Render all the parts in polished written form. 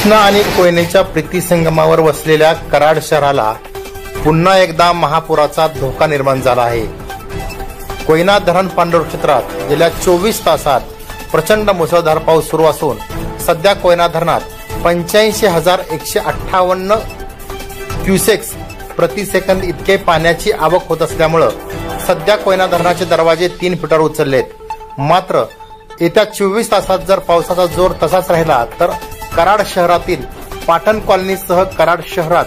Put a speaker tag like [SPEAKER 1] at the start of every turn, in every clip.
[SPEAKER 1] कृष्णा आणि कोयनेच्या प्रीतिसंगमावर वसलेल्या कराड शहराला पुन्हा एकदा महापुराचा धोका निर्माण झाला आहे। कोयना धरण पाणलोट क्षेत्रात गेल्या 24 तासात प्रचंड मुसळधार पाऊस सुरू असून सध्या कोयना धरणात 85,158 क्युसेक्स प्रति सेकंद इतके पाण्याची आवक होत असल्यामुळे सध्या कोयना धरणाचे दरवाजे 3 फुटावर उचललेत। मात्र येत्या 24 तासात जर पावसाचा जोर तसाच राहिला तर कराड शहरातील पाटण कॉलनीसह कराड शहरात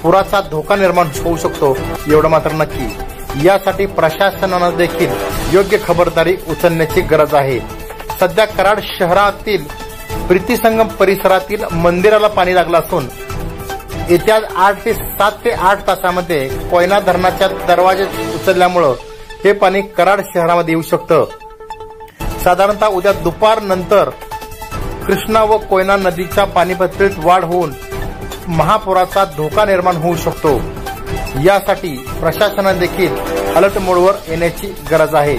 [SPEAKER 1] पुराचा धोका निर्माण होऊ शकतो एवढं मात्र नक्की। यासाठी प्रशासनाने देखील योग्य खबरदारी उचलण्याची गरज आहे। सध्या कराड शहरातील प्रीतिसंगम परिसरातील मंदिराला पाणी लागलं असून येत्या 7 ते 8 तासामध्ये कोयना धरणाच्या दरवाजे उचलल्यामुळे हे पाणी कराड शहरामध्ये येऊ शकतं। साधारणतः उद्या दुपारनंतर कृष्णा व कोयना नदीच्या पाणी पातळीत वाढ होऊन महापुराचा धोका निर्माण होऊ शकतो। यासाठी प्रशासनाने देखील अलर्ट मोडवर येण्याची गरज आहे।